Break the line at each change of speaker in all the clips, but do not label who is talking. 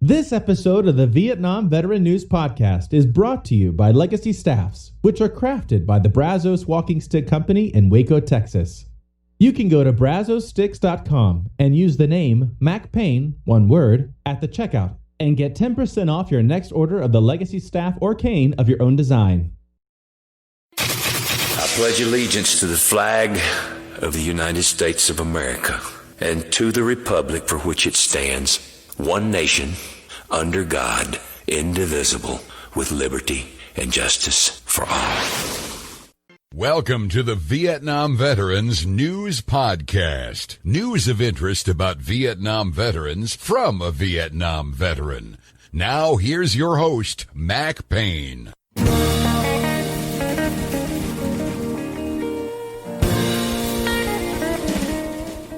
This episode of the Vietnam Veteran News Podcast is brought to you by Legacy Staffs, which are crafted by the Brazos Walking Stick Company in Waco, Texas. You can go to brazosticks.com and use the name Mac Payne, one word, at the checkout and get 10% off your next order of the Legacy Staff or cane of your own design.
I pledge allegiance to the flag of the United States of America and to the republic for which it stands, one nation, under God, indivisible, with liberty and justice for all.
Welcome to the Vietnam Veterans News Podcast. News of interest about Vietnam veterans from a Vietnam veteran. Now here's your host, Mac Payne.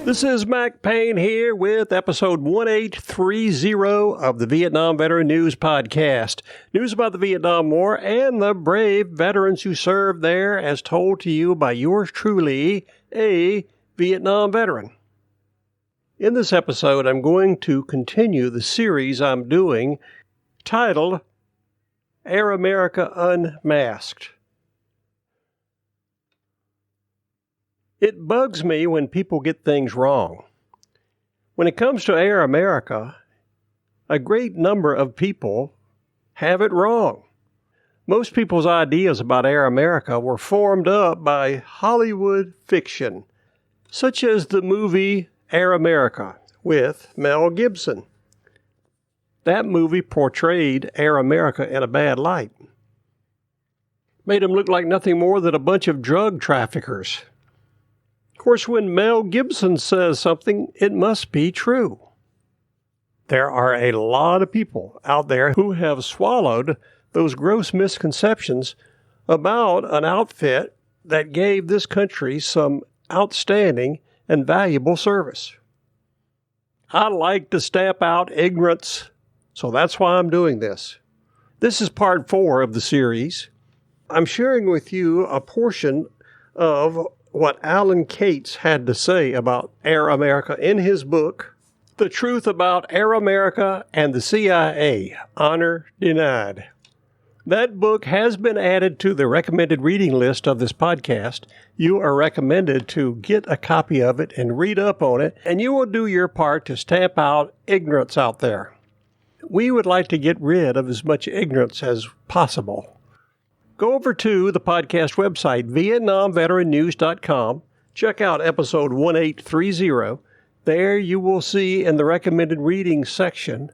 This is Mac Payne here with episode 1830 of the Vietnam Veteran News Podcast. News about the Vietnam War and the brave veterans who served there, as told to you by yours truly, a Vietnam veteran. In this episode, I'm going to continue the series I'm doing titled Air America Unmasked. It bugs me when people get things wrong. When it comes to Air America, a great number of people have it wrong. Most people's ideas about Air America were formed up by Hollywood fiction, such as the movie Air America with Mel Gibson. That movie portrayed Air America in a bad light. Made them look like nothing more than a bunch of drug traffickers. Of course, when Mel Gibson says something, it must be true. There are a lot of people out there who have swallowed those gross misconceptions about an outfit that gave this country some outstanding and valuable service. I like to stamp out ignorance, so that's why I'm doing this. This is part 4 of the series. I'm sharing with you a portion of what Alan Cates had to say about Air America in his book, The Truth About Air America and the CIA, Honor Denied. That book has been added to the recommended reading list of this podcast. You are recommended to get a copy of it and read up on it, and you will do your part to stamp out ignorance out there. We would like to get rid of as much ignorance as possible. Go over to the podcast website, VietnamVeteranNews.com. Check out episode 1830. There you will see in the recommended reading section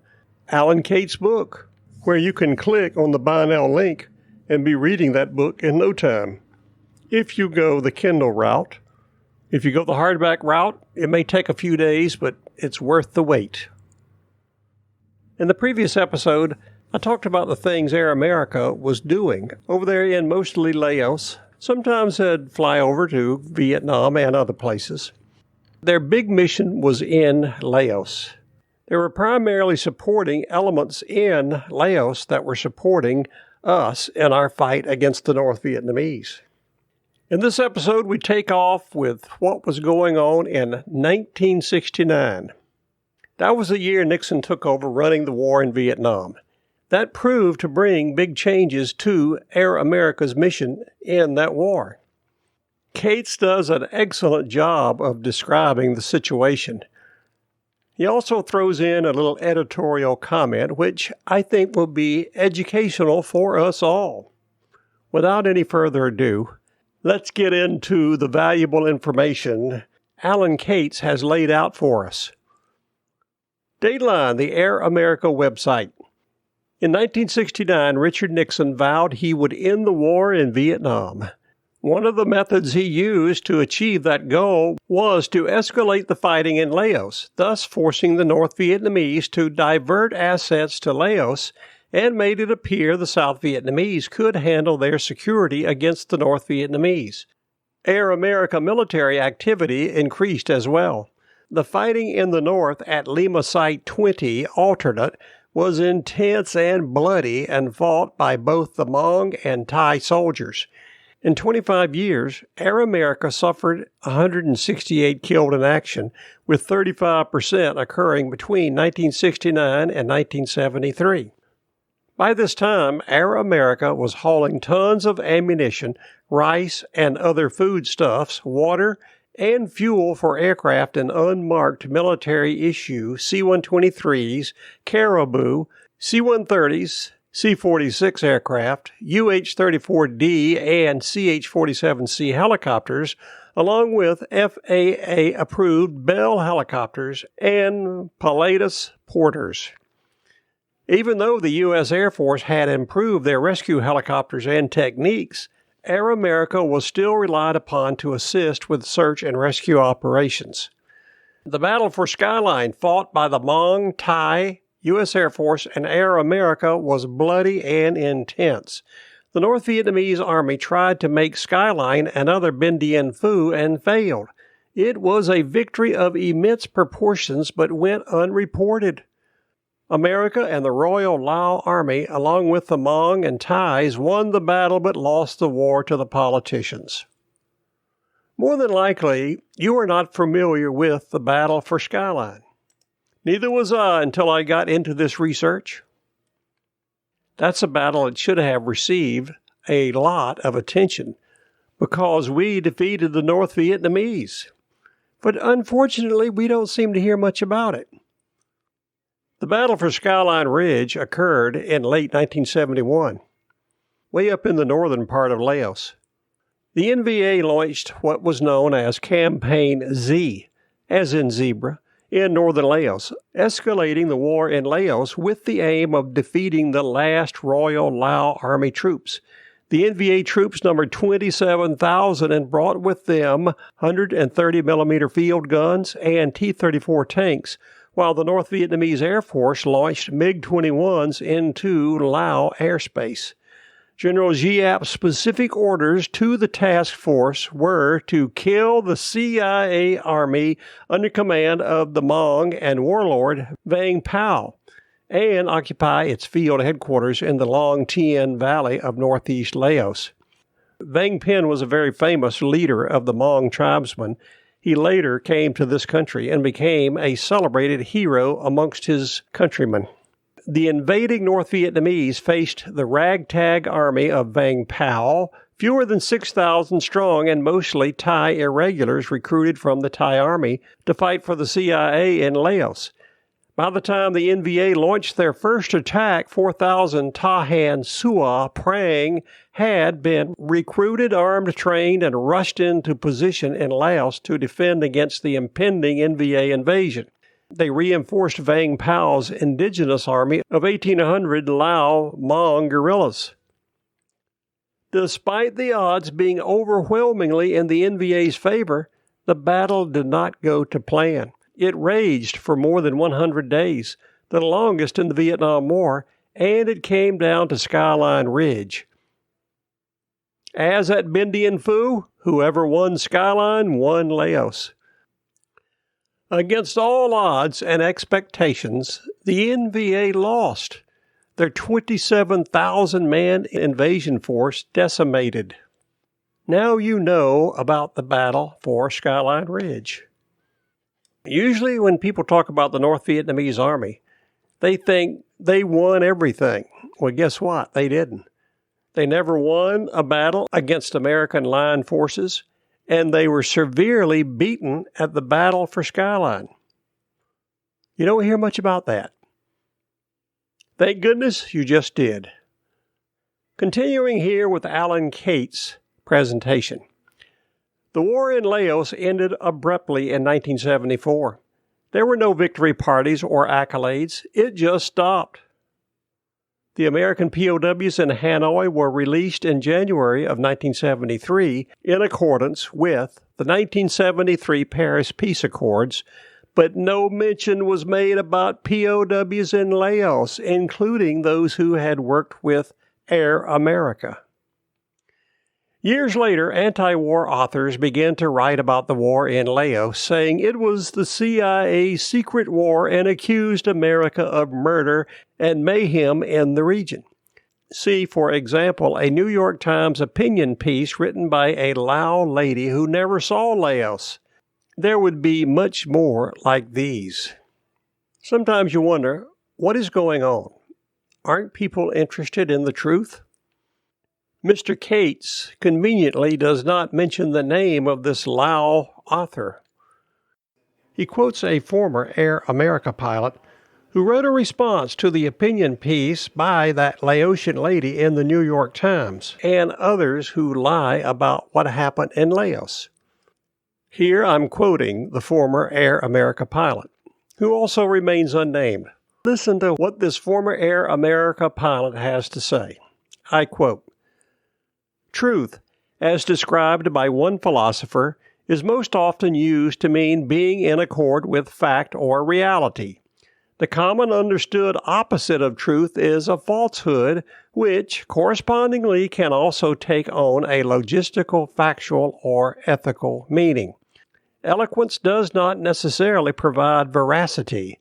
Alan Cates' book, where you can click on the Buy Now link and be reading that book in no time. If you go the Kindle route, if you go the hardback route, it may take a few days, but it's worth the wait. In the previous episode, I talked about the things Air America was doing over there in mostly Laos. Sometimes they'd fly over to Vietnam and other places. Their big mission was in Laos. They were primarily supporting elements in Laos that were supporting us in our fight against the North Vietnamese. In this episode, we take off with what was going on in 1969. That was the year Nixon took over running the war in Vietnam. That proved to bring big changes to Air America's mission in that war. Cates does an excellent job of describing the situation. He also throws in a little editorial comment, which I think will be educational for us all. Without any further ado, let's get into the valuable information Alan Cates has laid out for us. Dateline, the Air America website. In 1969, Richard Nixon vowed he would end the war in Vietnam. One of the methods he used to achieve that goal was to escalate the fighting in Laos, thus forcing the North Vietnamese to divert assets to Laos, and made it appear the South Vietnamese could handle their security against the North Vietnamese. Air America military activity increased as well. The fighting in the north at Lima Site 20 alternate was intense and bloody and fought by both the Hmong and Thai soldiers. In 25 years, Air America suffered 168 killed in action, with 35% occurring between 1969 and 1973. By this time, Air America was hauling tons of ammunition, rice, and other foodstuffs, water, and fuel for aircraft in unmarked military-issue C-123s, Caribou, C-130s, C-46 aircraft, UH-34D and CH-47C helicopters, along with FAA-approved Bell helicopters and Pilatus Porters. Even though the U.S. Air Force had improved their rescue helicopters and techniques, Air America was still relied upon to assist with search and rescue operations. The battle for Skyline, fought by the Hmong, Thai, U.S. Air Force, and Air America, was bloody and intense. The North Vietnamese Army tried to make Skyline another Bien Dien Phu and failed. It was a victory of immense proportions but went unreported. America and the Royal Lao Army, along with the Hmong and Thais, won the battle but lost the war to the politicians. More than likely, you are not familiar with the battle for Skyline. Neither was I until I got into this research. That's a battle that should have received a lot of attention because we defeated the North Vietnamese. But unfortunately, we don't seem to hear much about it. The battle for Skyline Ridge occurred in late 1971, way up in the northern part of Laos. The NVA launched what was known as Campaign Z, as in zebra, in northern Laos, escalating the war in Laos with the aim of defeating the last Royal Lao Army troops. The NVA troops numbered 27,000 and brought with them 130mm field guns and T-34 tanks, while the North Vietnamese Air Force launched MiG-21s into Lao airspace. General Giap's specific orders to the task force were to kill the CIA Army under command of the Hmong and warlord Vang Pao and occupy its field headquarters in the Long Tien Valley of northeast Laos. Vang Phen was a very famous leader of the Hmong tribesmen. He later came to this country and became a celebrated hero amongst his countrymen. The invading North Vietnamese faced the ragtag army of Vang Pao, fewer than 6,000 strong and mostly Thai irregulars recruited from the Thai army to fight for the CIA in Laos. By the time the NVA launched their first attack, 4,000 Tha Sua Prang had been recruited, armed, trained, and rushed into position in Laos to defend against the impending NVA invasion. They reinforced Vang Pao's indigenous army of 1,800 Lao Hmong guerrillas. Despite the odds being overwhelmingly in the NVA's favor, the battle did not go to plan. It raged for more than 100 days, the longest in the Vietnam War, and it came down to Skyline Ridge. As at Bien Dien Phu, whoever won Skyline won Laos. Against all odds and expectations, the NVA lost. Their 27,000-man invasion force decimated. Now you know about the battle for Skyline Ridge. Usually when people talk about the North Vietnamese Army, they think they won everything. Well, guess what? They didn't. They never won a battle against American line forces, and they were severely beaten at the battle for Skyline. You don't hear much about that. Thank goodness you just did. Continuing here with Alan Cates' presentation. The war in Laos ended abruptly in 1974. There were no victory parties or accolades. It just stopped. The American POWs in Hanoi were released in January of 1973 in accordance with the 1973 Paris Peace Accords, but no mention was made about POWs in Laos, including those who had worked with Air America. Years later, anti-war authors began to write about the war in Laos, saying it was the CIA's secret war and accused America of murder and mayhem in the region. See, for example, a New York Times opinion piece written by a Lao lady who never saw Laos. There would be much more like these. Sometimes you wonder, what is going on? Aren't people interested in the truth? Mr. Cates conveniently does not mention the name of this Lao author. He quotes a former Air America pilot who wrote a response to the opinion piece by that Laotian lady in the New York Times, and others who lie about what happened in Laos. Here I'm quoting the former Air America pilot, who also remains unnamed. Listen to what this former Air America pilot has to say. I quote, "Truth, as described by one philosopher, is most often used to mean being in accord with fact or reality. The common understood opposite of truth is a falsehood, which correspondingly can also take on a logistical, factual, or ethical meaning. Eloquence does not necessarily provide veracity.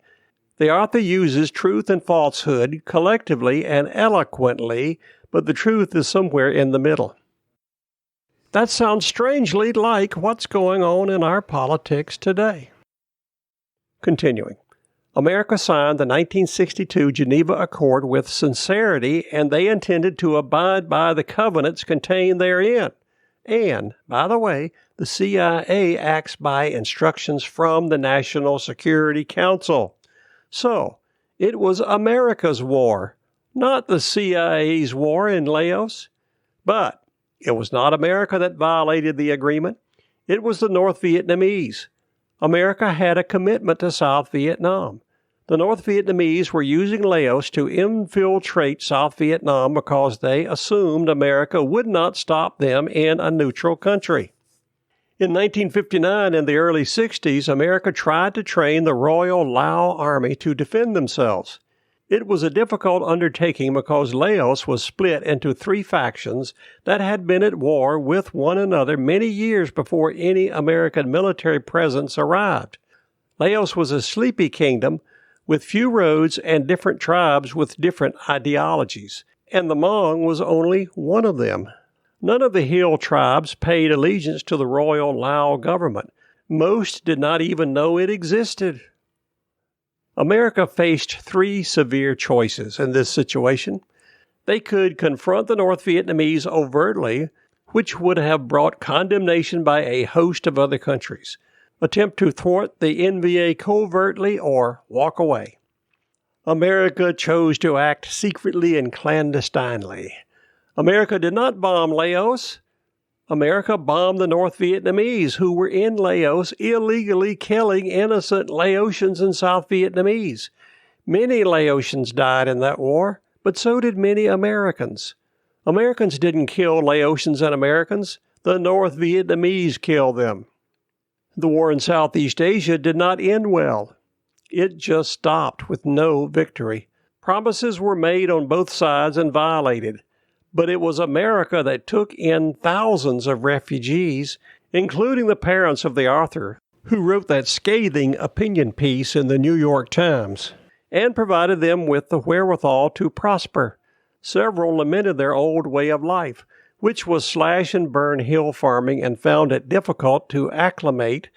The author uses truth and falsehood collectively and eloquently, but the truth is somewhere in the middle." That sounds strangely like what's going on in our politics today. Continuing. America signed the 1962 Geneva Accord with sincerity, and they intended to abide by the covenants contained therein. And, by the way, the CIA acts by instructions from the National Security Council. So, it was America's war, not the CIA's war in Laos. But it was not America that violated the agreement. It was the North Vietnamese. America had a commitment to South Vietnam. The North Vietnamese were using Laos to infiltrate South Vietnam because they assumed America would not stop them in a neutral country. In 1959 and the early 60s, America tried to train the Royal Lao Army to defend themselves. It was a difficult undertaking because Laos was split into three factions that had been at war with one another many years before any American military presence arrived. Laos was a sleepy kingdom with few roads and different tribes with different ideologies, and the Hmong was only one of them. None of the hill tribes paid allegiance to the Royal Lao government. Most did not even know it existed. America faced three severe choices in this situation. They could confront the North Vietnamese overtly, which would have brought condemnation by a host of other countries, attempt to thwart the NVA covertly, or walk away. America chose to act secretly and clandestinely. America did not bomb Laos. America bombed the North Vietnamese, who were in Laos illegally killing innocent Laotians and South Vietnamese. Many Laotians died in that war, but so did many Americans. Americans didn't kill Laotians and Americans. The North Vietnamese killed them. The war in Southeast Asia did not end well. It just stopped with no victory. Promises were made on both sides and violated. But it was America that took in thousands of refugees, including the parents of the author, who wrote that scathing opinion piece in the New York Times, and provided them with the wherewithal to prosper. Several lamented their old way of life, which was slash-and-burn hill farming, and found it difficult to acclimate,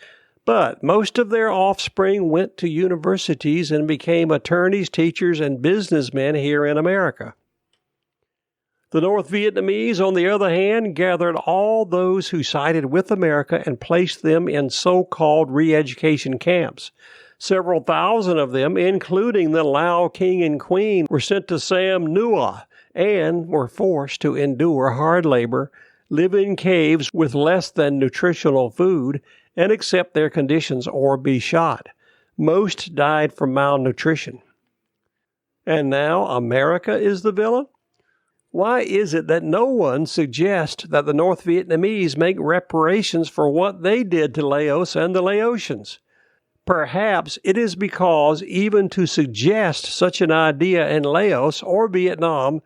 but most of their offspring went to universities and became attorneys, teachers, and businessmen here in America. The North Vietnamese, on the other hand, gathered all those who sided with America and placed them in so-called re-education camps. Several thousand of them, including the Lao king and queen, were sent to Sam Nua and were forced to endure hard labor, live in caves with less than nutritional food, and accept their conditions or be shot. Most died from malnutrition. And now America is the villain? Why is it that no one suggests that the North Vietnamese make reparations for what they did to Laos and the Laotians? Perhaps it is because even to suggest such an idea in Laos or Vietnam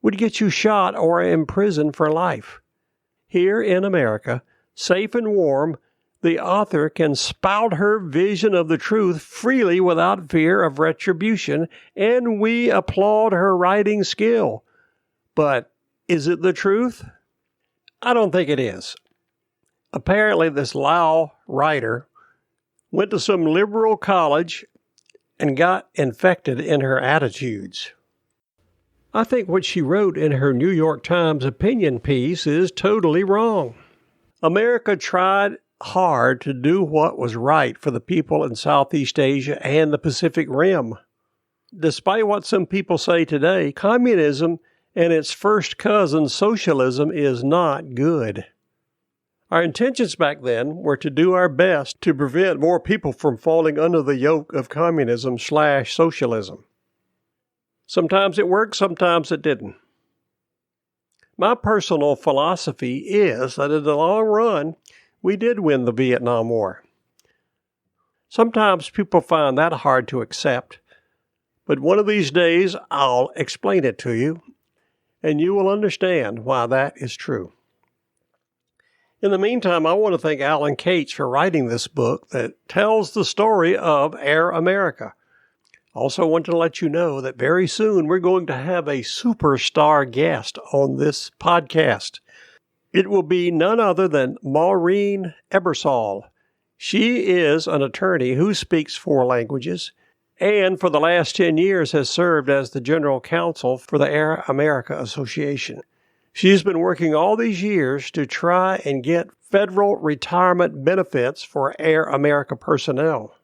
would get you shot or imprisoned for life. Here in America, safe and warm, the author can spout her vision of the truth freely without fear of retribution, and we applaud her writing skill. But is it the truth? I don't think it is. Apparently, this Lau writer went to some liberal college and got infected in her attitudes. I think what she wrote in her New York Times opinion piece is totally wrong. America tried hard to do what was right for the people in Southeast Asia and the Pacific Rim. Despite what some people say today, communism and its first cousin, socialism, is not good. Our intentions back then were to do our best to prevent more people from falling under the yoke of communism/socialism. Sometimes it worked, sometimes it didn't. My personal philosophy is that in the long run, we did win the Vietnam War. Sometimes people find that hard to accept, but one of these days I'll explain it to you, and you will understand why that is true. In the meantime, I want to thank Alan Cates for writing this book that tells the story of Air America. I also want to let you know that very soon we're going to have a superstar guest on this podcast. It will be none other than Maureen Ebersol. She is an attorney who speaks 4 languages and for the last 10 years has served as the general counsel for the Air America Association. She's been working all these years to try and get federal retirement benefits for Air America personnel.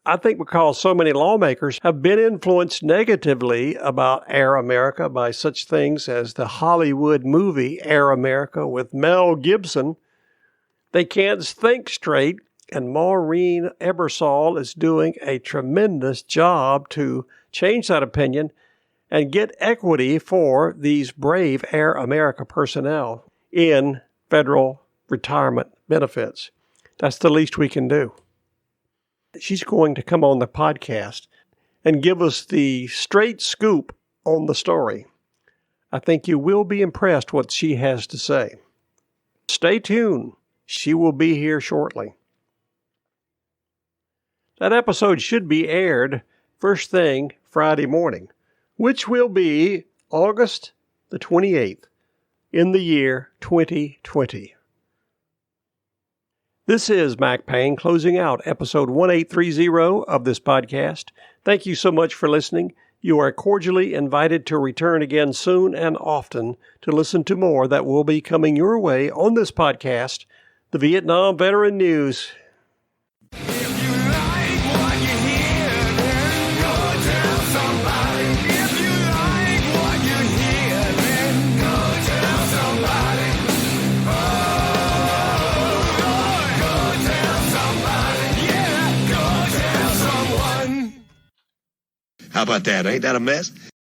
I think because so many lawmakers have been influenced negatively about Air America by such things as the Hollywood movie Air America with Mel Gibson, they can't think straight, and Maureen Ebersol is doing a tremendous job to change that opinion and get equity for these brave Air America personnel in federal retirement benefits. That's the least we can do. She's going to come on the podcast and give us the straight scoop on the story. I think you will be impressed what she has to say. Stay tuned. She will be here shortly. That episode should be aired first thing Friday morning, which will be August the 28th in the year 2020. This is Mac Payne closing out episode 1830 of this podcast. Thank you so much for listening. You are cordially invited to return again soon and often to listen to more that will be coming your way on this podcast, the Vietnam Veteran News.
How about that? Ain't that a mess?